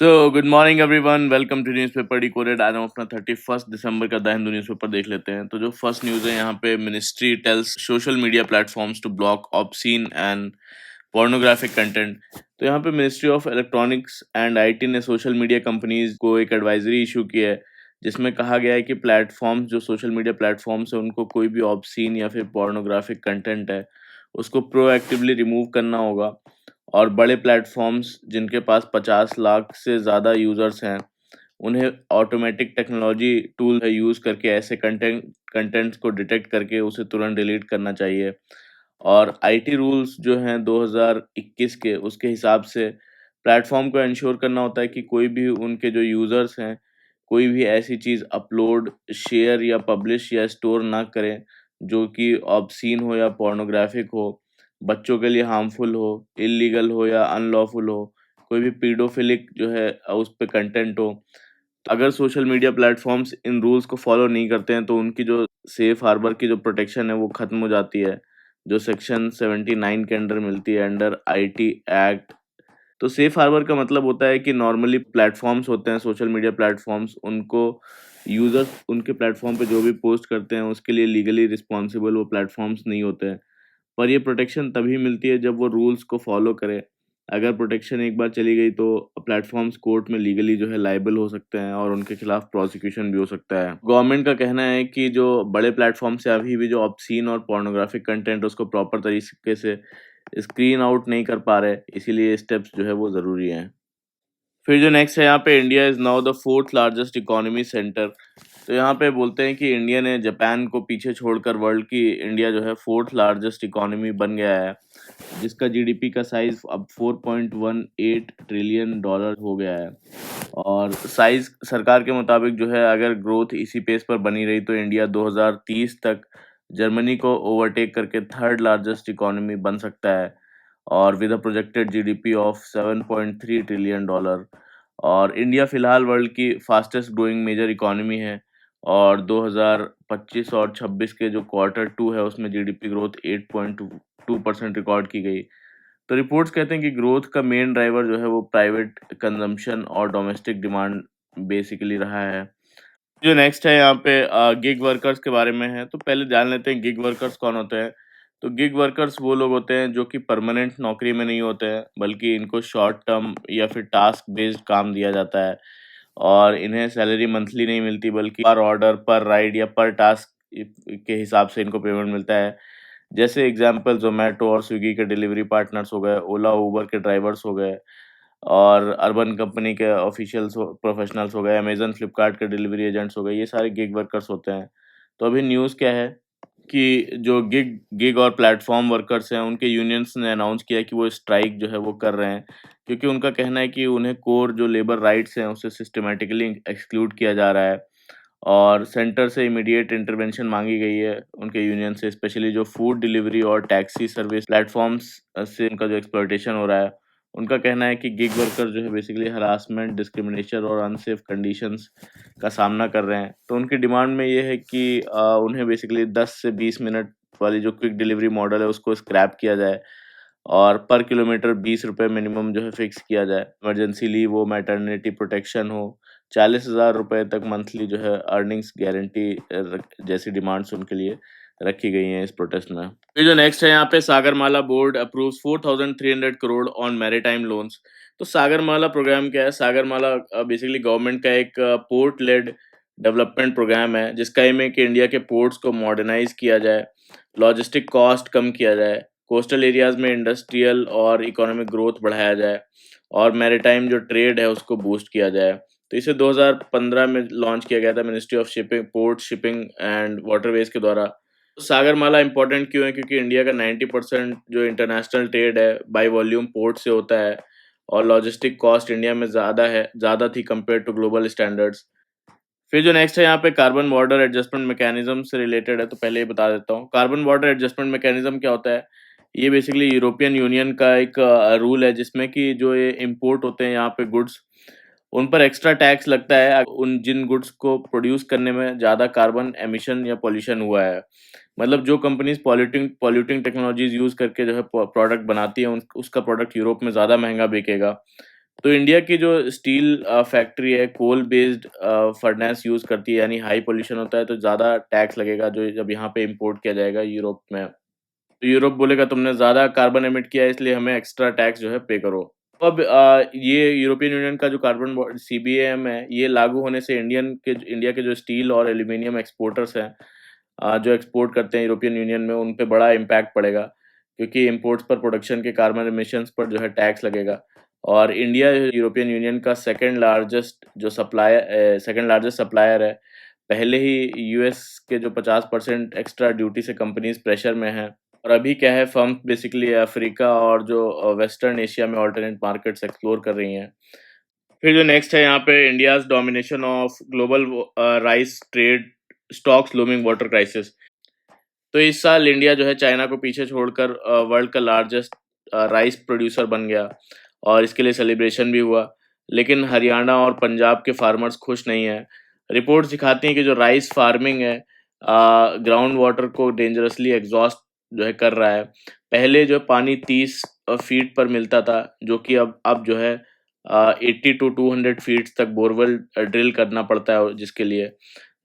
Good morning everyone, welcome to newspaper decoded. आज हम अपना 31 दिसंबर का द हिंदू न्यूज़पेपर देख लेते हैं। तो जो फर्स्ट न्यूज़ है यहाँ पे, ministry tells social media platforms to block obscene and pornographic content. तो यहाँ पे ministry of electronics and IT ने सोशल मीडिया कंपनीज को एक एडवाइजरी इशू की है, जिसमें कहा गया है कि प्लेटफॉर्म्स जो सोशल मीडिया प्लेटफॉर्म्स है उनको कोई भी ऑब्सीन या फिर पोर्नोग्राफिक कंटेंट है उसको प्रोएक्टिवली रिमूव करना होगा। और बड़े प्लेटफॉर्म्स जिनके पास 50 लाख से ज़्यादा यूज़र्स हैं, उन्हें ऑटोमेटिक टेक्नोलॉजी टूल है यूज़ करके ऐसे कंटेंट्स को डिटेक्ट करके उसे तुरंत डिलीट करना चाहिए। और आईटी रूल्स जो हैं 2021 के, उसके हिसाब से प्लेटफॉर्म को इंश्योर करना होता है कि कोई भी उनके जो यूज़र्स हैं, कोई भी ऐसी चीज़ अपलोड, शेयर या पब्लिश या स्टोर ना करें जो कि ऑब्सीन हो या पोर्नोग्राफिक हो, बच्चों के लिए हार्मफुल हो, इल्लीगल हो या अनलॉफुल हो, कोई भी पीडोफिलिक जो है उस पे कंटेंट हो। तो अगर सोशल मीडिया प्लेटफॉर्म्स इन रूल्स को फॉलो नहीं करते हैं तो उनकी जो सेफ हार्बर की जो प्रोटेक्शन है वो खत्म हो जाती है, जो सेक्शन 79 के अंडर मिलती है, अंडर आईटी एक्ट। तो सेफ हार्बर का मतलब होता है कि नॉर्मली प्लेटफॉर्म्स होते हैं, सोशल मीडिया प्लेटफॉर्म्स, उनको यूजर्स उनके प्लेटफॉर्म पे जो भी पोस्ट करते हैं उसके लिए लीगली रिस्पॉन्सिबल वो प्लेटफॉर्म्स नहीं होते हैं। पर ये प्रोटेक्शन तभी मिलती है जब वो रूल्स को फॉलो करे। अगर प्रोटेक्शन एक बार चली गई तो प्लेटफॉर्म्स कोर्ट में लीगली जो है लायबल हो सकते हैं और उनके खिलाफ प्रोसिक्यूशन भी हो सकता है। गवर्नमेंट का कहना है कि जो बड़े प्लेटफॉर्म से अभी भी जो ऑब्सीन और पोर्नोग्राफिक कंटेंट उसको प्रॉपर तरीके से स्क्रीन आउट नहीं कर पा रहे, इसीलिए स्टेप्स जो है वो ज़रूरी हैं। फिर जो नेक्स्ट है यहाँ पे, India is now the fourth largest economy centre. तो यहाँ पे बोलते हैं कि इंडिया ने जापान को पीछे छोड़कर वर्ल्ड की इंडिया जो है फोर्थ लार्जेस्ट इकोनॉमी बन गया है, जिसका जीडीपी का साइज अब 4.18 ट्रिलियन डॉलर हो गया है। और साइज सरकार के मुताबिक जो है, अगर ग्रोथ इसी पेस पर बनी रही तो इंडिया 2030 तक जर्मनी को ओवरटेक करके थर्ड लार्जेस्ट इकोनॉमी बन सकता है, और with a projected GDP of 7.3 trillion dollar. और इंडिया फिलहाल वर्ल्ड की फास्टेस्ट ग्रोइंग मेजर इकोनॉमी है, और 2025 और 26 के जो क्वार्टर टू है उसमें जीडीपी ग्रोथ 8.2% रिकॉर्ड की गई। तो रिपोर्ट्स कहते हैं कि ग्रोथ का मेन ड्राइवर जो है वो प्राइवेट कंजम्पशन और डोमेस्टिक डिमांड बेसिकली रहा है। जो नेक्स्ट है यहाँ पे, गिग वर्कर्स के बारे में है। तो पहले जान लेते हैं गिग वर्कर्स कौन होते हैं। तो गिग वर्कर्स वो लोग होते हैं जो कि परमानेंट नौकरी में नहीं होते हैं, बल्कि इनको शॉर्ट टर्म या फिर टास्क बेस्ड काम दिया जाता है, और इन्हें सैलरी मंथली नहीं मिलती बल्कि पर ऑर्डर, पर राइड या पर टास्क के हिसाब से इनको पेमेंट मिलता है। जैसे एग्जांपल जोमेटो और स्विगी के डिलीवरी पार्टनर्स हो गए, ओला उबर के ड्राइवर्स हो गए, और अर्बन कंपनी के ऑफिशियल्स प्रोफेशनल्स हो गए, अमेजन फ्लिपकार्ट के डिलीवरी एजेंट्स हो गए, ये सारे गिग वर्कर्स होते हैं। तो अभी न्यूज़ क्या है कि जो गिग गिग और प्लेटफॉर्म वर्कर्स हैं उनके यूनियंस ने अनाउंस किया कि वो स्ट्राइक जो है वो कर रहे हैं, क्योंकि उनका कहना है कि उन्हें कोर जो लेबर राइट्स हैं उसे सिस्टमेटिकली एक्सक्लूड किया जा रहा है, और सेंटर से इमीडिएट इंटरवेंशन मांगी गई है उनके यूनियन से, स्पेशली जो फूड डिलीवरी और टैक्सी सर्विस प्लेटफॉर्म्स से उनका जो एक्सप्लॉयटेशन हो रहा है। उनका कहना है कि गिग वर्कर जो है बेसिकली हरासमेंट, डिस्क्रिमिनेशन और अनसेफ कंडीशंस का सामना कर रहे हैं। तो उनकी डिमांड में ये है कि उन्हें बेसिकली 10 से 20 मिनट वाली जो क्विक डिलीवरी मॉडल है उसको स्क्रैप किया जाए, और पर किलोमीटर 20 रुपये मिनिमम जो है फिक्स किया जाए। इमरजेंसी लीव हो, मैटरनिटी प्रोटेक्शन हो, 40,000 रुपये तक मंथली जो है अर्निंग्स गारंटी जैसी डिमांड्स उनके लिए रखी गई हैं इस प्रोटेस्ट में। फिर जो नेक्स्ट है यहाँ पे, Sagarmala board approves 4,300 crore on maritime loans. तो सागरमाला प्रोग्राम क्या है? सागरमाला बेसिकली गवर्नमेंट का एक पोर्ट लेड डेवलपमेंट प्रोग्राम है, जिसका एम है कि इंडिया के पोर्ट्स को मॉडर्नाइज किया जाए, लॉजिस्टिक कॉस्ट कम किया जाए, कोस्टल एरियाज में इंडस्ट्रियल और इकोनॉमिक ग्रोथ बढ़ाया जाए, और मैरीटाइम जो ट्रेड है उसको बूस्ट किया जाए। तो इसे 2015 में लॉन्च किया गया था ministry of shipping, port shipping and waterways के द्वारा। तो सागरमाला इंपॉर्टेंट क्यों है? क्योंकि इंडिया का 90% जो इंटरनेशनल ट्रेड है बाय वॉल्यूम पोर्ट से होता है, और लॉजिस्टिक कॉस्ट इंडिया में ज़्यादा थी कंपेयर टू ग्लोबल स्टैंडर्ड्स। फिर जो नेक्स्ट है यहाँ पे, कार्बन बॉर्डर एडजस्टमेंट मैकेनिज्म से रिलेटेड है। तो पहले ये बता देता हूँ, कार्बन बॉर्डर एडजस्टमेंट मैकेनिज्म क्या होता है। ये बेसिकली यूरोपियन यूनियन का एक रूल है, जिसमें कि जो ये इम्पोर्ट होते हैं यहाँ पे गुड्स, उन पर एक्स्ट्रा टैक्स लगता है उन जिन गुड्स को प्रोड्यूस करने में ज़्यादा कार्बन एमिशन या पॉल्यूशन हुआ है। मतलब जो companies polluting polluting technologies use करके जो है प्रोडक्ट बनाती हैं, उसका प्रोडक्ट यूरोप में ज़्यादा महंगा बिकेगा। तो इंडिया की जो स्टील फैक्ट्री है, कोल बेस्ड फर्नेस यूज़ करती है, यानी हाई पॉल्यूशन होता है, तो ज़्यादा टैक्स लगेगा जो जब यहाँ पे इम्पोर्ट किया जाएगा यूरोप में। तो यूरोप बोलेगा तुमने ज़्यादा कार्बन एमिट किया है, इसलिए हमें एक्स्ट्रा टैक्स जो है पे करो। तो अब ये यूरोपियन यूनियन का जो कार्बन सीबीएम है, ये लागू होने से इंडिया के जो स्टील और एल्यूमीनियम एक्सपोर्टर्स हैं, जो एक्सपोर्ट करते हैं यूरोपियन यूनियन में, उन पे बड़ा इम्पैक्ट पड़ेगा, क्योंकि इम्पोर्ट्स पर प्रोडक्शन के कार्बन एमिशंस पर जो है टैक्स लगेगा। और इंडिया यूरोपियन यूनियन का सेकंड लार्जेस्ट सप्लायर है। पहले ही यूएस के जो 50% एक्स्ट्रा ड्यूटी से कंपनीज प्रेशर में हैं, और अभी क्या है, फर्म बेसिकली अफ्रीका और जो वेस्टर्न एशिया में ऑल्टरनेट मार्केट्स एक्सप्लोर कर रही हैं। फिर जो नेक्स्ट है यहाँ पे, India's domination of global rice trade stocks looming water crisis. तो इस साल इंडिया जो है चाइना को पीछे छोड़कर वर्ल्ड का लार्जेस्ट राइस प्रोड्यूसर बन गया, और इसके लिए सेलिब्रेशन भी हुआ। लेकिन हरियाणा और पंजाब के फार्मर्स खुश नहीं हैं। रिपोर्ट्स दिखाती हैं कि जो राइस फार्मिंग है, ग्राउंड वाटर को डेंजरसली एग्जॉस्ट जो है कर रहा है। पहले जो पानी 30 फीट पर मिलता था, जो कि अब जो है 80 टू 200 फीट तक बोरवेल ड्रिल करना पड़ता है, जिसके लिए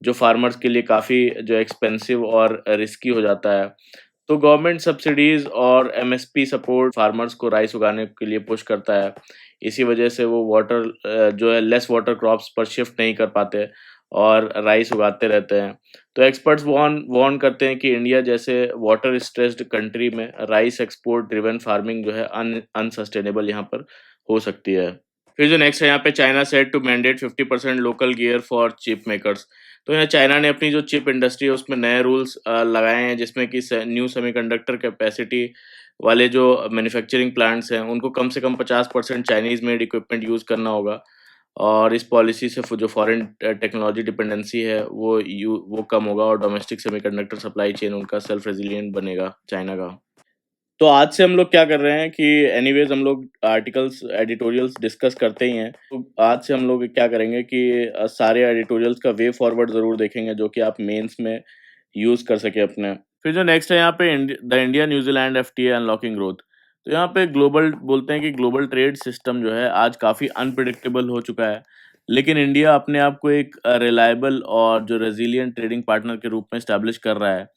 जो फार्मर्स के लिए काफ़ी जो एक्सपेंसिव और रिस्की हो जाता है। तो गवर्नमेंट सब्सिडीज़ और एमएसपी सपोर्ट फार्मर्स को राइस उगाने के लिए पुश करता है। इसी वजह से वो जो है लेस वाटर क्रॉप्स पर शिफ्ट नहीं कर पाते और राइस उगाते रहते हैं। तो एक्सपर्ट्स वार्न करते हैं कि इंडिया जैसे वाटर स्ट्रेस्ड कंट्री में राइस एक्सपोर्ट ड्रिवन फार्मिंग जो है अनसस्टेनेबल यहाँ पर हो सकती है। फिर जो नेक्स्ट है यहाँ पे, China set to mandate 50% local gear for chip makers. तो यहाँ चाइना ने अपनी जो चिप इंडस्ट्री है उसमें नए रूल्स लगाए हैं, जिसमें कि न्यू सेमीकंडक्टर कैपेसिटी वाले जो मैन्युफैक्चरिंग प्लांट्स हैं, उनको कम से कम 50% चाइनीज मेड इक्विपमेंट यूज़ करना होगा। और इस पॉलिसी से जो फॉरेन टेक्नोलॉजी डिपेंडेंसी है वो कम होगा, और डोमेस्टिक सेमीकंडक्टर सप्लाई चेन उनका सेल्फ रेजिलिएंट बनेगा चाइना का। तो आज से हम लोग क्या कर रहे हैं कि एनीवेज हम लोग आर्टिकल्स एडिटोरियल्स डिस्कस करते ही हैं। तो आज से हम लोग क्या करेंगे कि सारे एडिटोरियल्स का वे फॉरवर्ड ज़रूर देखेंगे, जो कि आप मेंस में यूज़ कर सके अपने। फिर जो नेक्स्ट है यहाँ पे, the India New Zealand FTA unlocking growth. तो यहाँ पे ग्लोबल बोलते हैं कि ग्लोबल ट्रेड सिस्टम जो है आज काफ़ी अनप्रिडिक्टेबल हो चुका है, लेकिन इंडिया अपने आप को एक रिलायबल और जो रेजिलियंट ट्रेडिंग पार्टनर के रूप में इस्टेब्लिश कर रहा है।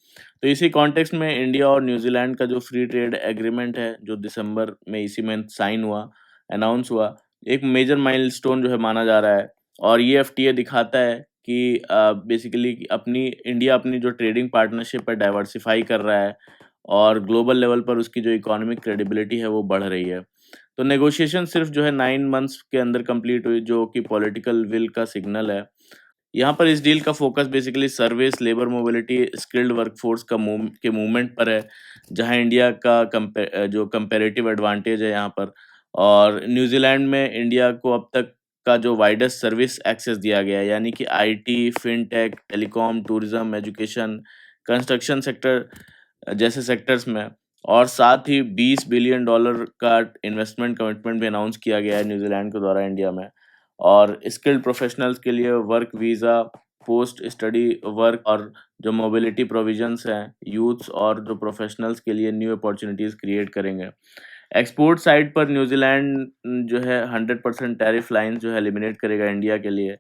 तो इसी कॉन्टेक्स्ट में इंडिया और न्यूजीलैंड का जो फ्री ट्रेड एग्रीमेंट है, जो दिसंबर में इसी मंथ साइन हुआ, अनाउंस हुआ, एक मेजर माइलस्टोन जो है माना जा रहा है। और ये एफटीए दिखाता है कि बेसिकली अपनी इंडिया अपनी जो ट्रेडिंग पार्टनरशिप है डाइवर्सिफाई कर रहा है, और ग्लोबल लेवल पर उसकी जो इकोनॉमिक क्रेडिबिलिटी है वो बढ़ रही है। तो नेगोशिएशन सिर्फ जो है 9 मंथ्स के अंदर कंप्लीट हुई, जो कि पॉलिटिकल विल का सिग्नल है। यहाँ पर इस डील का focus basically service, labour mobility, skilled workforce के मूवमेंट पर है, जहाँ इंडिया का जो कंपैरेटिव एडवांटेज है यहाँ पर। और न्यूजीलैंड में इंडिया को अब तक का जो वाइडेस्ट सर्विस एक्सेस दिया गया है, यानी कि IT, fintech, telecom, tourism, education, construction sector जैसे सेक्टर्स में। और साथ ही $20 बिलियन का इन्वेस्टमेंट कमिटमेंट भी अनाउंस किया गया है न्यूजीलैंड के द्वारा इंडिया में। और स्किल्ड प्रोफेशनल्स के लिए work visa, post study work, और जो मोबिलिटी प्रोविजंस हैं यूथ्स और जो प्रोफेशनल्स के लिए न्यू अपॉर्चुनिटीज़ क्रिएट करेंगे। एक्सपोर्ट साइड पर न्यूजीलैंड जो है 100% टैरिफ लाइन जो है एलिमिनेट करेगा इंडिया के लिए,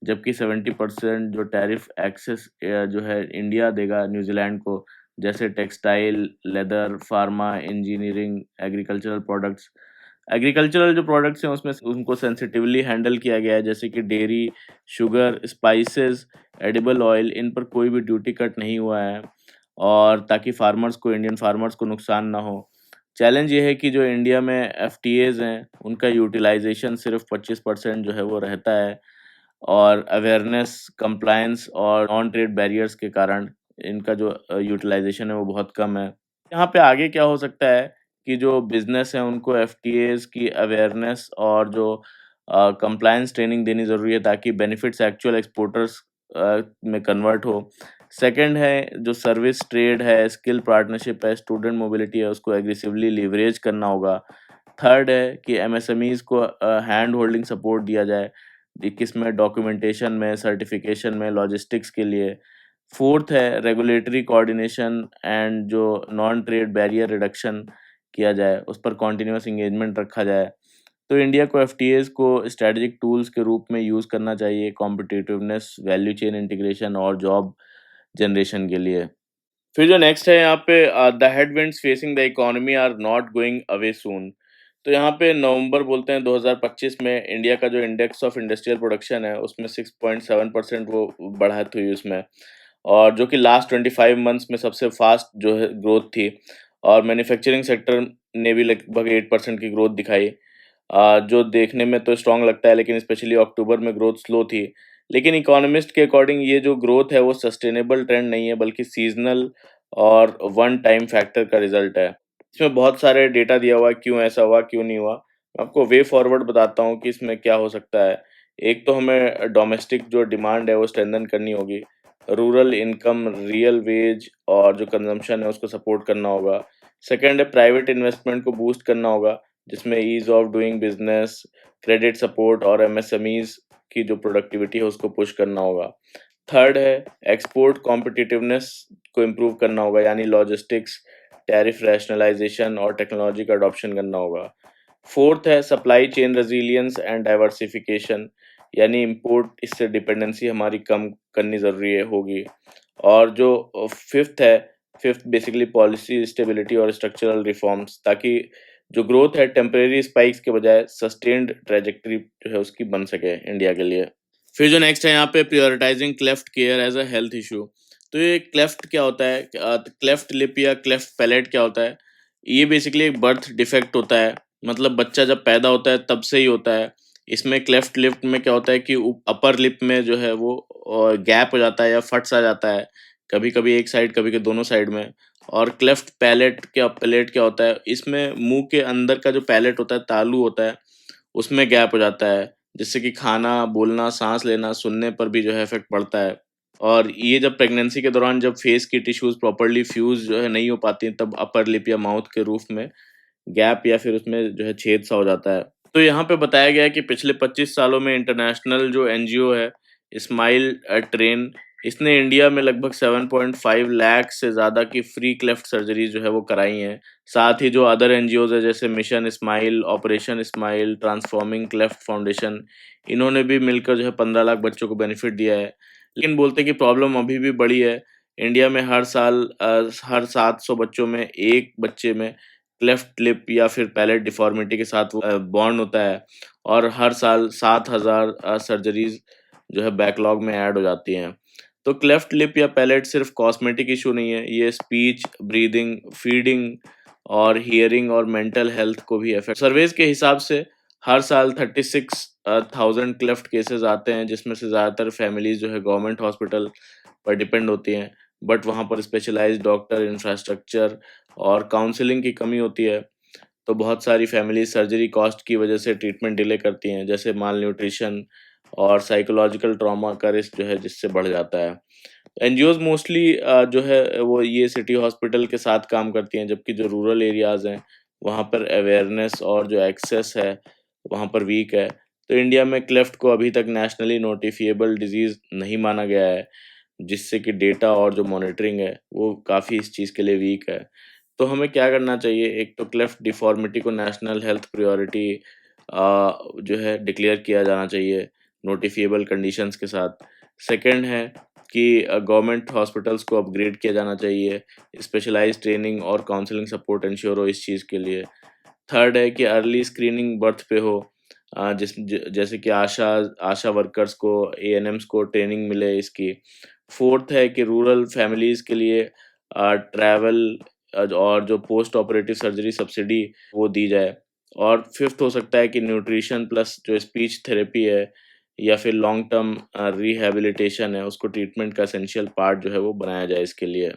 जबकि 70% जो टैरिफ एक्सेस जो है इंडिया देगा न्यूजीलैंड को, जैसे textile, leather, pharma, engineering, agricultural जो प्रोडक्ट्स हैं उसमें उनको सेंसिटिवली हैंडल किया गया है, जैसे कि dairy, sugar, spices, edible oil, इन पर कोई भी ड्यूटी कट नहीं हुआ है, और ताकि इंडियन फार्मर्स को नुकसान ना हो। चैलेंज ये है कि जो इंडिया में एफटीएज हैं उनका यूटिलाइजेशन सिर्फ 25% जो है वो रहता है, और अवेयरनेस, कंप्लायंस और नॉन ट्रेड बैरियर्स के कारण इनका जो यूटिलाइजेशन है वो बहुत कम है। यहाँ पे आगे क्या हो सकता है कि जो बिज़नेस है उनको एफटीएज़ की अवेयरनेस और जो कंप्लायंस ट्रेनिंग देनी ज़रूरी है, ताकि बेनिफिट्स एक्चुअल एक्सपोर्टर्स में कन्वर्ट हो। सेकंड है जो सर्विस ट्रेड है, स्किल पार्टनरशिप है, स्टूडेंट मोबिलिटी है, उसको एग्रेसिवली लिवरेज करना होगा। थर्ड है कि एमएसएमईज़ को हैंड होल्डिंग सपोर्ट दिया जाए, किसमें डॉक्यूमेंटेशन में, सर्टिफिकेशन में, लॉजिस्टिक्स के लिए। फोर्थ है रेगुलेटरी कोऑर्डिनेशन एंड जो नॉन ट्रेड बैरियर रिडक्शन किया जाए, उस पर कॉन्टिन्यूअस एंगेजमेंट रखा जाए। तो इंडिया को एफटीएज को स्ट्रेटेजिक टूल्स के रूप में यूज़ करना चाहिए कॉम्पिटिटिवनेस, वैल्यू चेन इंटीग्रेशन और जॉब जनरेशन के लिए। फिर जो नेक्स्ट है यहाँ पे the headwinds facing the economy are not going away soon. तो यहाँ पे नवंबर बोलते हैं 2025 में इंडिया का जो इंडेक्स ऑफ इंडस्ट्रियल प्रोडक्शन है उसमें 6.7% वो बढ़त हुई उसमें, और जो कि लास्ट 25 मंथ्स में सबसे फास्ट जो है ग्रोथ थी। और मैन्युफैक्चरिंग सेक्टर ने भी लगभग 8% की ग्रोथ दिखाई, जो देखने में तो स्ट्रांग लगता है, लेकिन स्पेशली अक्टूबर में ग्रोथ स्लो थी। लेकिन इकोनॉमिस्ट के अकॉर्डिंग ये जो ग्रोथ है वो सस्टेनेबल ट्रेंड नहीं है, बल्कि सीजनल और वन टाइम फैक्टर का रिजल्ट है। इसमें बहुत सारे डेटा दिया हुआ है, क्यों ऐसा हुआ, क्यों नहीं हुआ। मैं आपको वे फॉरवर्ड बताता हूँ कि इसमें क्या हो सकता है। एक तो हमें डोमेस्टिक जो डिमांड है वो स्ट्रेंथन करनी होगी, रूरल इनकम, रियल वेज और जो कंजम्पशन है उसको सपोर्ट करना होगा। सेकंड है प्राइवेट इन्वेस्टमेंट को बूस्ट करना होगा, जिसमें ease of doing business, credit support और एमएसएमईज़ की जो प्रोडक्टिविटी है उसको पुश करना होगा। थर्ड है एक्सपोर्ट कॉम्पिटिटिवनेस को इम्प्रूव करना होगा, यानी लॉजिस्टिक्स, टैरिफ रैशनलाइजेशन और टेक्नोलॉजी का अडॉप्शन करना होगा। फोर्थ है supply chain resilience and diversification, यानी इम्पोर्ट इससे डिपेंडेंसी हमारी कम करनी ज़रूरी है होगी। और जो फिफ्थ बेसिकली पॉलिसी स्टेबिलिटी और स्ट्रक्चरल रिफॉर्म्स, ताकि जो ग्रोथ है टेम्परेरी स्पाइक्स के बजाय सस्टेन्ड ट्रेजेक्टरी जो है उसकी बन सके इंडिया के लिए। फिर जो नेक्स्ट है यहाँ पे prioritising cleft care as a health issue. तो ये क्लेफ्ट क्या होता है, क्लेफ्ट लिप या क्लेफ्ट पैलेट क्या होता है? ये बेसिकली एक बर्थ डिफेक्ट होता है, मतलब बच्चा जब पैदा होता है तब से ही होता है। इसमें क्लेफ्ट लिप में क्या होता है कि अपर लिप में जो है वो गैप हो जाता है या फट सा जाता है, कभी कभी एक साइड कभी कभी दोनों साइड में। और क्लेफ्ट पैलेट क्या होता है, इसमें मुंह के अंदर का जो पैलेट होता है, तालू होता है, उसमें गैप हो जाता है, जिससे कि खाना, बोलना, साँस लेना, सुनने पर भी जो है इफ़ेक्ट पड़ता है। और ये जब प्रेगनेंसी के दौरान जब फेस की टिश्यूज़ प्रॉपर्ली फ्यूज़ जो है नहीं हो पाती हैं, तब अपर लिप या माउथ के रूफ में गैप या फिर उसमें जो है छेद सा हो जाता है। तो यहाँ पे बताया गया है कि पिछले 25 सालों में इंटरनेशनल जो एनजीओ है, स्माइल ट्रेन, इसने इंडिया में लगभग 7.5 लाख से ज़्यादा की फ्री क्लेफ्ट सर्जरीज़ जो है वो कराई हैं। साथ ही जो अदर एनजीओज़ है जैसे mission smile, operation smile, transforming cleft foundation, इन्होंने भी मिलकर जो है 15 लाख बच्चों को बेनिफिट दिया है। लेकिन बोलते हैं कि प्रॉब्लम अभी भी बड़ी है। इंडिया में हर 700 बच्चों में 1 बच्चे में क्लेफ्ट लिप या फिर पैलेट डिफ़ॉर्मिटी के साथ वो बॉर्न होता है, और हर साल 7,000 सर्जरीज़ जो है बैकलॉग में ऐड हो जाती हैं। तो क्लेफ्ट लिप या पैलेट सिर्फ़ कॉस्मेटिक इश्यू नहीं है, ये स्पीच, ब्रीदिंग, फीडिंग और हियरिंग और मेंटल हेल्थ को भी अफ़ेक्ट। सर्वेज़ के हिसाब से हर साल 36,000 क्लेफ्ट केसेज़ आते हैं, जिसमें से ज़्यादातर फैमिलीज़ जो है गवर्नमेंट हॉस्पिटल पर डिपेंड होती हैं। बट वहाँ पर स्पेशलाइज़्ड डॉक्टर, इंफ्रास्ट्रक्चर और काउंसलिंग की कमी होती है। तो बहुत सारी फैमिली सर्जरी कॉस्ट की वजह से ट्रीटमेंट डिले करती हैं, जैसे माल न्यूट्रिशन और साइकोलॉजिकल ट्रॉमा का रिस्क जो है जिससे बढ़ जाता है। एनजीओज़ मोस्टली जो है वो ये सिटी हॉस्पिटल के साथ काम करती हैं, जबकि जो रूरल एरियाज़ हैं वहाँ पर अवेयरनेस और जो एक्सेस है वहाँ पर वीक है। तो इंडिया में क्लेफ्ट को अभी तक नेशनली नोटिफिएबल डिजीज़ नहीं माना गया है, जिससे कि डेटा और जो मॉनिटरिंग है वो काफ़ी इस चीज़ के लिए वीक है। तो हमें क्या करना चाहिए, एक तो क्लेफ्ट डिफ़ॉर्मिटी को नेशनल हेल्थ प्रायोरिटी जो है डिक्लेयर किया जाना चाहिए नोटिफिएबल कंडीशंस के साथ। सेकंड है कि गवर्नमेंट हॉस्पिटल्स को अपग्रेड किया जाना चाहिए, स्पेशलाइज्ड ट्रेनिंग और काउंसलिंग सपोर्ट इंश्योर हो इस चीज़ के लिए। थर्ड है कि अर्ली स्क्रीनिंग बर्थ पे हो, जैसे कि आशा वर्कर्स को, एएनएम्स को ट्रेनिंग मिले इसकी। फोर्थ है कि रूरल फैमिलीज़ के लिए ट्रैवल और जो पोस्ट ऑपरेटिव सर्जरी सब्सिडी वो दी जाए। और फिफ्थ हो सकता है कि न्यूट्रिशन प्लस जो स्पीच थेरेपी है या फिर लॉन्ग टर्म रिहैबिलिटेशन है, उसको ट्रीटमेंट का एसेंशियल पार्ट जो है वो बनाया जाए इसके लिए।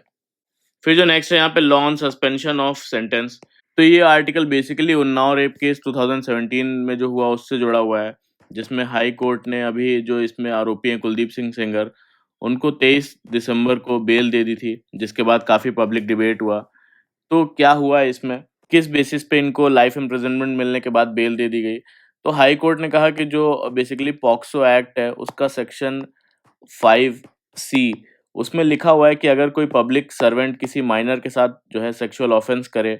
फिर जो नेक्स्ट है यहाँ पे law on suspension of sentence. तो ये article basically Unnao rape case 2017 में जो हुआ उससे जुड़ा हुआ है, जिसमें हाई कोर्ट ने अभी जो इसमें आरोपी हैं कुलदीप सिंह सेंगर, उनको 23 दिसंबर को बेल दे दी थी, जिसके बाद काफ़ी पब्लिक डिबेट हुआ। तो क्या हुआ है इसमें, किस बेसिस पे इनको लाइफ इम्प्रिजनमेंट मिलने के बाद बेल दे दी गई? तो हाई कोर्ट ने कहा कि जो बेसिकली पॉक्सो एक्ट है उसका सेक्शन 5C, उसमें लिखा हुआ है कि अगर कोई पब्लिक सर्वेंट किसी माइनर के साथ जो है सेक्सुअल ऑफेंस करे,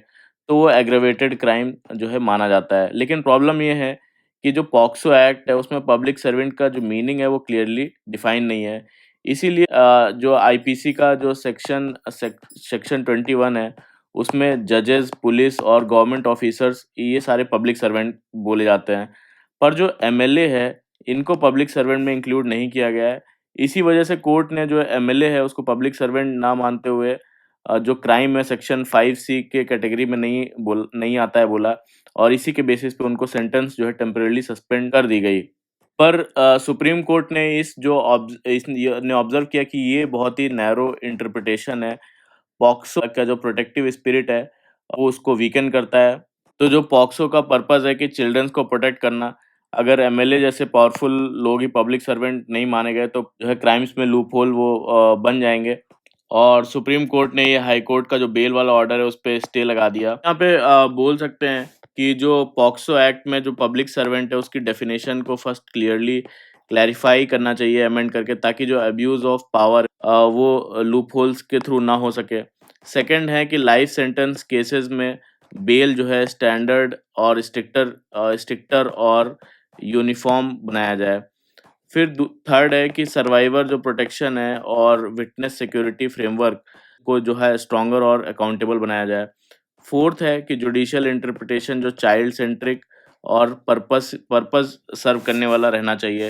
तो वो एग्ग्रेवेटेड क्राइम जो है माना जाता है। लेकिन प्रॉब्लम ये है कि जो पॉक्सो एक्ट है उसमें पब्लिक सर्वेंट का जो मीनिंग है वो क्लियरली डिफाइन नहीं है। इसीलिए जो आईपीसी का जो सेक्शन 21 है उसमें जजेस, पुलिस और गवर्नमेंट ऑफिसर्स ये सारे पब्लिक सर्वेंट बोले जाते हैं। पर जो एमएलए है इनको पब्लिक सर्वेंट में इंक्लूड नहीं किया गया है। इसी वजह से कोर्ट ने जो एमएलए है उसको पब्लिक सर्वेंट ना मानते हुए जो क्राइम है सेक्शन 5C के कैटेगरी में नहीं आता है बोला, और इसी के बेसिस पे उनको सेंटेंस जो है टेम्परेरी सस्पेंड कर दी गई। पर सुप्रीम कोर्ट ने इस जो ने ऑब्जर्व किया कि ये बहुत ही नैरो इंटरप्रिटेशन है। पॉक्सो का जो प्रोटेक्टिव स्पिरिट है वो उसको वीकन करता है। तो जो पॉक्सो का पर्पस है कि चिल्ड्रंस को प्रोटेक्ट करना, अगर एमएलए जैसे पावरफुल लोग ही पब्लिक सर्वेंट नहीं माने गए तो जो है क्राइम्स में लूप होल वो बन जाएंगे। और सुप्रीम कोर्ट ने ये हाई कोर्ट का जो बेल वाला ऑर्डर है उस पे स्टे लगा दिया। यहाँ पे बोल सकते हैं कि जो पॉक्सो एक्ट में जो पब्लिक सर्वेंट है उसकी डेफिनेशन को फर्स्ट क्लियरली क्लैरिफाई करना चाहिए अमेंड करके, ताकि जो अब्यूज ऑफ पावर वो लूप होल्स के थ्रू ना हो सके। सेकंड है कि लाइफ सेंटेंस केसेस में बेल जो है स्टैंडर्ड और स्ट्रिक्टर और यूनिफॉर्म बनाया जाए। फिर थर्ड है कि सर्वाइवर जो प्रोटेक्शन है और विटनेस सिक्योरिटी फ्रेमवर्क को जो है स्ट्रॉन्गर और अकाउंटेबल बनाया जाए। फोर्थ है कि जुडिशियल इंटरप्रिटेशन जो चाइल्ड सेंट्रिक और पर्पस पर्पस सर्व करने वाला रहना चाहिए।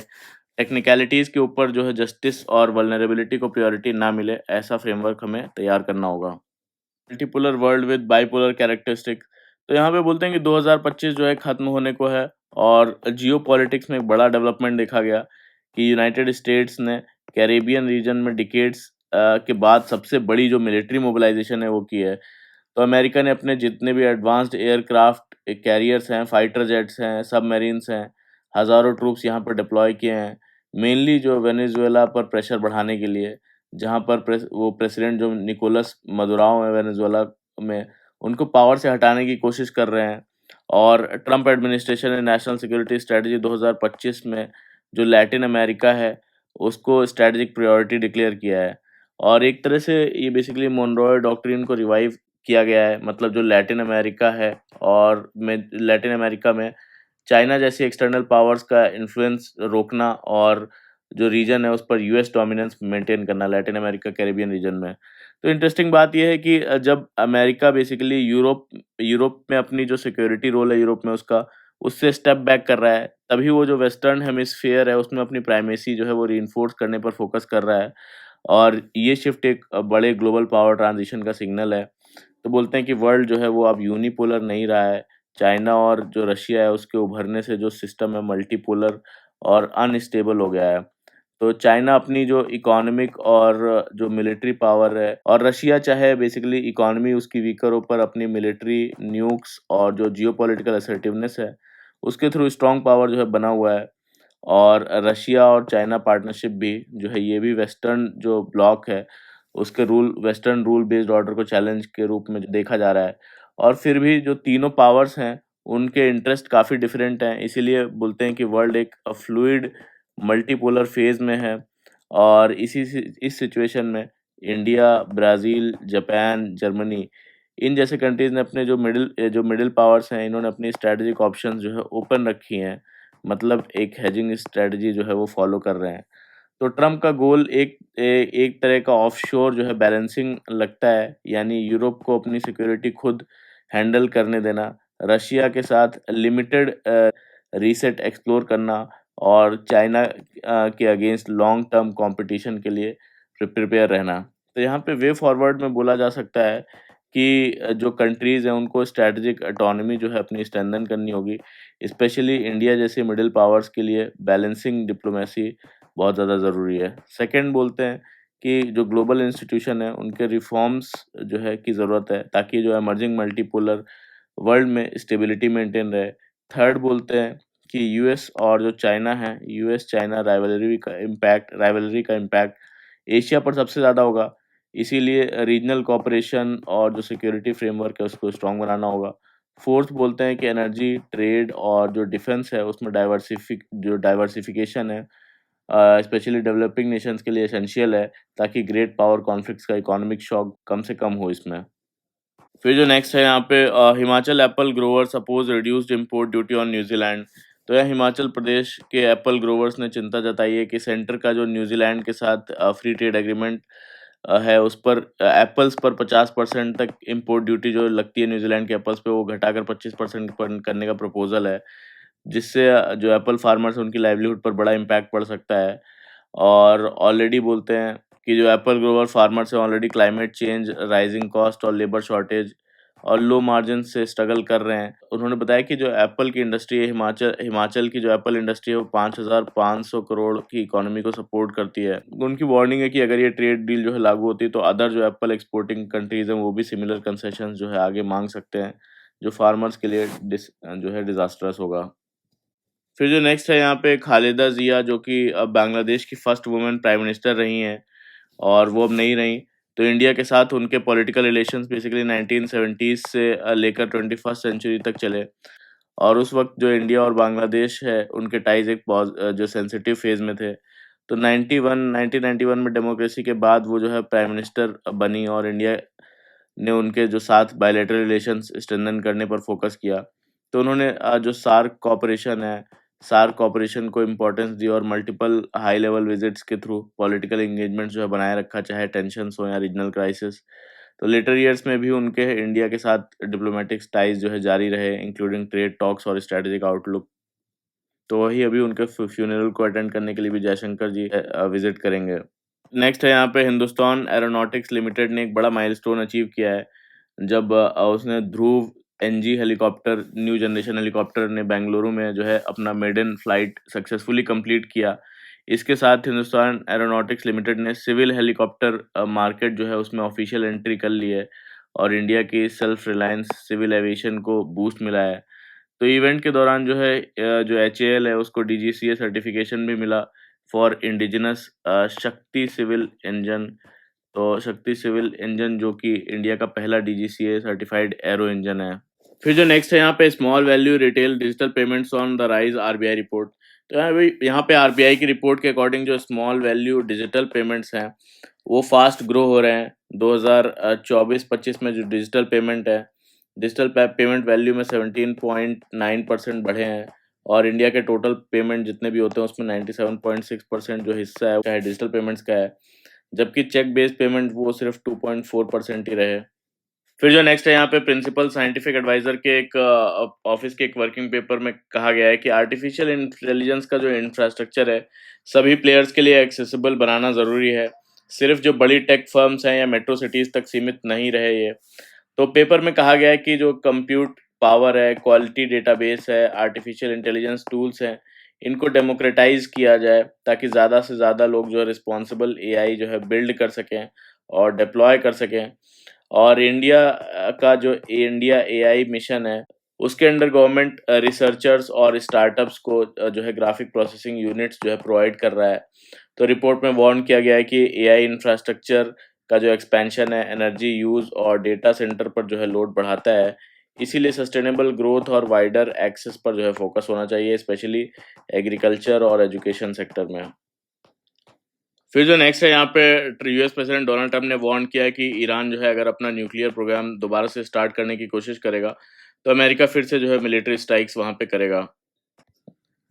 टेक्निकलिटीज़ के ऊपर जो है जस्टिस और वल्नरेबिलिटी को प्रायोरिटी ना मिले, ऐसा फ्रेमवर्क हमें तैयार करना होगा। Multipolar world with bipolar characteristic, तो यहाँ पे बोलते हैं कि 2025 जो है ख़त्म होने को है, और जियोपॉलिटिक्स में एक बड़ा डेवलपमेंट देखा गया कि यूनाइटेड स्टेट्स ने कैरेबियन रीजन में डिकेड्स के बाद सबसे बड़ी जो मिलिट्री मोबिलाइजेशन है वो की है। तो अमेरिका ने अपने जितने भी एडवांस्ड एयरक्राफ्ट कैरियर्स हैं, फाइटर जेट्स हैं, सबमरीन्स हैं, हज़ारों ट्रूप्स यहाँ पर डिप्लॉय किए हैं। मेनली जो वेनेजुएला पर प्रेशर बढ़ाने के लिए, जहाँ पर वो प्रेसिडेंट जो निकोलस मदुराओ है वेनेजुएला में, उनको पावर से हटाने की कोशिश कर रहे हैं। और ट्रम्प एडमिनिस्ट्रेशन ने नेशनल सिक्योरिटी स्ट्रेटजी 2025 में जो लैटिन अमेरिका है उसको स्ट्रेटेजिक प्रायोरिटी डिक्लेयर किया है। और एक तरह से ये बेसिकली मोनरोय डॉक्ट्रिन को रिवाइव किया गया है। मतलब जो लैटिन अमेरिका है और में लैटिन अमेरिका में चाइना जैसी एक्सटर्नल पावर्स का इन्फ्लुएंस रोकना, और जो रीजन है उस पर यूएस डोमिनेंस मेंटेन करना लैटिन अमेरिका कैरिबियन रीजन में। तो इंटरेस्टिंग बात यह है कि जब अमेरिका बेसिकली यूरोप यूरोप में अपनी जो सिक्योरिटी रोल है यूरोप में उसका, उससे स्टेप बैक कर रहा है, तभी वो जो वेस्टर्न हेमिस्फीयर है उसमें अपनी प्राइमेसी जो है वो रीइंफोर्स करने पर फोकस कर रहा है। और ये शिफ्ट एक बड़े ग्लोबल पावर ट्रांजिशन का सिग्नल है। तो बोलते हैं कि वर्ल्ड जो है वो अब यूनिपोलर नहीं रहा है। चाइना और जो रशिया है उसके उभरने से जो सिस्टम है मल्टीपोलर और अनस्टेबल हो गया है। तो चाइना अपनी जो इकोनॉमिक और जो मिलिट्री पावर है, और रशिया चाहे बेसिकली इकोनॉमी उसकी वीकर हो पर अपनी मिलिट्री न्यूक्स और जो जियोपॉलिटिकल असर्टिवनेस है उसके थ्रू स्ट्रॉन्ग पावर जो है बना हुआ है। और रशिया और चाइना पार्टनरशिप भी जो है ये भी वेस्टर्न जो ब्लॉक है उसके वेस्टर्न रूल बेस्ड ऑर्डर को चैलेंज के रूप में जो देखा जा रहा है। और फिर भी जो तीनों पावर्स हैं उनके इंटरेस्ट काफ़ी डिफरेंट हैं, इसीलिए बोलते हैं कि वर्ल्ड एक फ्लूइड मल्टीपोलर फेज में है। और इस सिचुएशन में इंडिया, ब्राज़ील, जापान, जर्मनी, इन जैसे कंट्रीज़ ने अपने जो मिडिल पावर्स हैं इन्होंने अपनी स्ट्रैटेजिक ऑप्शंस जो है ओपन रखी हैं। मतलब एक हेजिंग स्ट्रैटेजी जो है वो फॉलो कर रहे हैं। तो ट्रम्प का गोल एक तरह का ऑफशोर जो है बैलेंसिंग लगता है, यानी यूरोप को अपनी सिक्योरिटी खुद हैंडल करने देना, रशिया के साथ लिमिटेड रीसेट एक्सप्लोर करना, और चाइना के अगेंस्ट लॉन्ग टर्म कंपटीशन के लिए प्रिपेयर रहना। तो यहाँ पे वे फॉरवर्ड में बोला जा सकता है कि जो कंट्रीज़ हैं उनको स्ट्रैटेजिक ऑटोनॉमी जो है अपनी स्ट्रेंथन करनी होगी। स्पेशली इंडिया जैसी मिडिल पावर्स के लिए बैलेंसिंग डिप्लोमेसी बहुत ज़्यादा ज़रूरी है। सेकंड बोलते हैं कि जो ग्लोबल इंस्टीट्यूशन है उनके रिफॉर्म्स जो है की ज़रूरत है, ताकि जो इमर्जिंग मल्टीपोलर वर्ल्ड में स्टेबिलिटी मेंटेन रहे। थर्ड बोलते हैं कि यूएस और जो चाइना है, यूएस चाइना राइवलरी का इम्पैक्ट एशिया पर सबसे ज़्यादा होगा। इसीलिए रीजनल कोऑपरेशन और जो सिक्योरिटी फ्रेमवर्क है उसको स्ट्रॉन्ग बनाना होगा। फोर्थ बोलते हैं कि एनर्जी, ट्रेड और जो डिफेंस है उसमें डाइवर्सिफिकेशन है स्पेशली डेवलपिंग नेशंस के लिए एसेंशियल है, ताकि ग्रेट पावर कॉन्फ्लिक्ट्स का इकोनॉमिक शॉक कम से कम हो इसमें। फिर जो नेक्स्ट है यहाँ पे Himachal apple growers oppose reduced import duty on New Zealand. तो यह हिमाचल प्रदेश के एप्पल ग्रोवर्स ने चिंता जताई है कि सेंटर का जो न्यूजीलैंड के साथ फ्री ट्रेड एग्रीमेंट है उस पर एप्पल्स पर 50% तक इंपोर्ट ड्यूटी जो लगती है न्यूजीलैंड के एप्पल्स पे वो घटाकर 25% पर करने का प्रपोजल है, जिससे जो एप्पल फार्मर्स हैं उनकी लाइवलीहुड पर बड़ा इम्पैक्ट पड़ सकता है। और ऑलरेडी बोलते हैं कि जो एप्पल ग्रोवर फार्मर्स हैं already climate change, rising cost और लेबर शॉर्टेज और लो मार्जिन से स्ट्रगल कर रहे हैं। उन्होंने बताया कि जो एप्पल की इंडस्ट्री है, हिमाचल हिमाचल की जो एप्पल इंडस्ट्री है वो 5,500 करोड़ की इकोनॉमी को सपोर्ट करती है। उनकी वार्निंग है कि अगर ये ट्रेड डील जो है लागू होती है तो अदर जो एप्पल एक्सपोर्टिंग कंट्रीज हैं वो भी सिमिलर कंसेशंस जो है आगे मांग सकते हैं, जो फार्मर्स के लिए जो है डिजास्टरस होगा। फिर जो नेक्स्ट है यहाँ पे खालिदा जिया, जो कि अब बांग्लादेश की फर्स्ट वुमेन प्राइम मिनिस्टर रही हैं और वो अब नहीं रही। तो इंडिया के साथ उनके पॉलिटिकल रिलेशंस बेसिकली 1970s से लेकर 21st सेंचुरी तक चले। और उस वक्त जो इंडिया और बांग्लादेश है उनके टाइज एक जो सेंसिटिव फेज में थे। तो 1991 में डेमोक्रेसी के बाद वो जो है प्राइम मिनिस्टर बनी और इंडिया ने उनके जो साथ बायलैटरल रिलेशंस स्ट्रेंथन करने पर फोकस किया। तो उन्होंने जो सार्क कॉपरेशन को इम्पोर्टेंस दी और मल्टीपल हाई लेवल विजिट्स के थ्रू पॉलिटिकल एंगेजमेंट जो है बनाए रखा, चाहे टेंशन्स हो या रीजनल क्राइसिस। तो लेटर ईयर्स में भी उनके इंडिया के साथ डिप्लोमेटिक टाइज जो है जारी रहे, इंक्लूडिंग ट्रेड टॉक्स और स्ट्रेटेजिक आउटलुक। तो वही अभी उनके फ्यूनरल को अटेंड करने के लिए भी जयशंकर जी विजिट करेंगे। नेक्स्ट है यहाँ पे हिंदुस्तान एरोनॉटिक्स लिमिटेड ने एक बड़ा माइलस्टोन अचीव किया है, जब उसने Dhruv NG helicopter, new generation helicopter ने बेंगलुरु में जो है अपना मेडन फ्लाइट सक्सेसफुली कंप्लीट किया। इसके साथ हिंदुस्तान एरोनॉटिक्स लिमिटेड ने सिविल हेलीकॉप्टर मार्केट जो है उसमें ऑफिशियल एंट्री कर ली है और इंडिया की सेल्फ रिलायंस सिविल एविएशन को बूस्ट मिला है। तो इवेंट के दौरान जो है जो एचएएल है उसको डीजीसीए सर्टिफिकेशन भी मिला फॉर इंडिजिनस शक्ति सिविल इंजन। तो शक्ति सिविल इंजन जो कि इंडिया का पहला डीजीसीए सर्टिफाइड एरो इंजन है। फिर जो नेक्स्ट है यहाँ पे small value retail digital payments on the rise RBI report. तो यहाँ पे आरबीआई की रिपोर्ट के अकॉर्डिंग जो स्मॉल वैल्यू डिजिटल पेमेंट्स हैं वो फास्ट ग्रो हो रहे हैं। 2024-25 में जो डिजिटल पेमेंट है, डिजिटल पेमेंट वैल्यू में 17.9% बढ़े हैं और इंडिया के टोटल पेमेंट जितने भी होते हैं उसमें 97.6% जो हिस्सा है वो है डिजिटल पेमेंट्स का है, जबकि चेक बेस्ड पेमेंट वो सिर्फ 2.4% ही रहे। फिर जो नेक्स्ट है यहाँ पे प्रिंसिपल साइंटिफिक एडवाइजर के एक ऑफिस के एक वर्किंग पेपर में कहा गया है कि आर्टिफिशियल इंटेलिजेंस का जो इंफ्रास्ट्रक्चर है सभी प्लेयर्स के लिए एक्सेसिबल बनाना ज़रूरी है, सिर्फ जो बड़ी टेक फर्म्स हैं या मेट्रो सिटीज़ तक सीमित नहीं रहे ये। तो पेपर में कहा गया है कि जो कंप्यूट पावर है, क्वालिटी डेटाबेस है, आर्टिफिशियल इंटेलिजेंस टूल्स हैं, इनको डेमोक्रेटाइज किया जाए ताकि ज़्यादा से ज़्यादा लोग जो है रिस्पॉन्सिबल एआई जो है बिल्ड कर सकें और डिप्लॉय कर सकें। और इंडिया का जो इंडिया एआई मिशन है उसके अंडर गवर्नमेंट रिसर्चर्स और स्टार्टअप्स को जो है ग्राफिक प्रोसेसिंग यूनिट्स जो है प्रोवाइड कर रहा है। तो रिपोर्ट में वार्न किया गया है कि एआई इंफ्रास्ट्रक्चर का जो एक्सपेंशन है एनर्जी यूज़ और डेटा सेंटर पर जो है लोड बढ़ाता है, इसीलिए सस्टेनेबल ग्रोथ और वाइडर एक्सेस पर जो है फोकस होना चाहिए, स्पेशली एग्रीकल्चर और एजुकेशन सेक्टर में। फिर जो नेक्स्ट है यहाँ पे यूएस प्रेसिडेंट डोनाल्ड ट्रम्प ने वार्न किया है कि ईरान जो है अगर अपना न्यूक्लियर प्रोग्राम दोबारा से स्टार्ट करने की कोशिश करेगा तो अमेरिका फिर से जो है मिलिट्री स्ट्राइक्स वहाँ पे करेगा।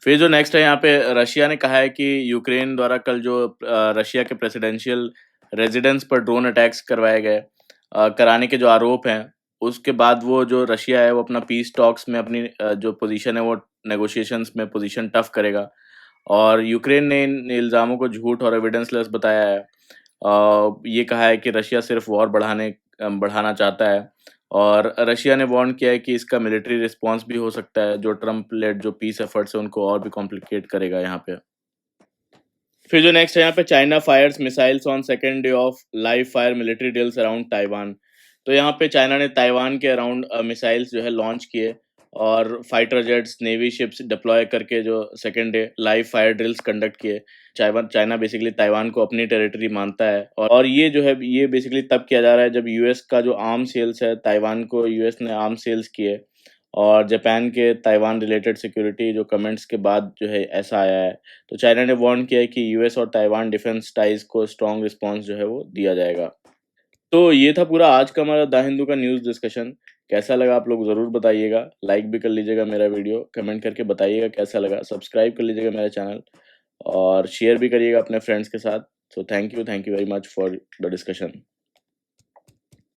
फिर जो नेक्स्ट है यहाँ पे रशिया ने कहा है कि यूक्रेन द्वारा कल जो रशिया के प्रेसिडेंशियल रेजिडेंस पर ड्रोन अटैक्स करवाए गए, कराने के जो आरोप हैं उसके बाद वो जो रशिया है वो अपना पीस टॉक्स में अपनी जो पोजीशन है वो नेगोशिएशंस में पोजीशन टफ करेगा। और यूक्रेन ने इन इल्ज़ामों को झूठ और एविडेंसलेस बताया है। ये कहा है कि रशिया सिर्फ वॉर बढ़ाना चाहता है और रशिया ने वार्न किया है कि इसका मिलिट्री रिस्पॉन्स भी हो सकता है जो ट्रम्प लेड जो पीस एफर्ट्स है उनको और भी कॉम्प्लिकेट करेगा यहाँ पे। फिर जो नेक्स्ट है यहाँ पे China fires missiles on second day of live fire military drills around Taiwan. तो यहाँ पे चाइना ने ताइवान के अराउंड मिसाइल्स जो है लॉन्च किए और fighter jets navy ships deploy करके जो second day live fire drills conduct किए। चाइना बेसिकली ताइवान को अपनी टेरिटरी मानता है और ये जो है ये बेसिकली तब किया जा रहा है जब यूएस का जो आर्म सेल्स है, ताइवान को यूएस ने आर्म सेल्स किए और जापान के ताइवान रिलेटेड सिक्योरिटी जो कमेंट्स के बाद जो है ऐसा आया है। तो चाइना ने वार्न किया है कि यूएस और ताइवान डिफेंस टाइज को स्ट्रॉन्ग रिस्पॉन्स जो है वो दिया जाएगा। तो ये था पूरा आज का हमारा द हिंदू का न्यूज़ डिस्कशन। कैसा लगा आप लोग ज़रूर बताइएगा। लाइक भी कर लीजिएगा मेरा वीडियो, कमेंट करके बताइएगा कैसा लगा। सब्सक्राइब कर लीजिएगा मेरा चैनल और शेयर भी करिएगा अपने फ्रेंड्स के साथ। So thank you very much for the discussion.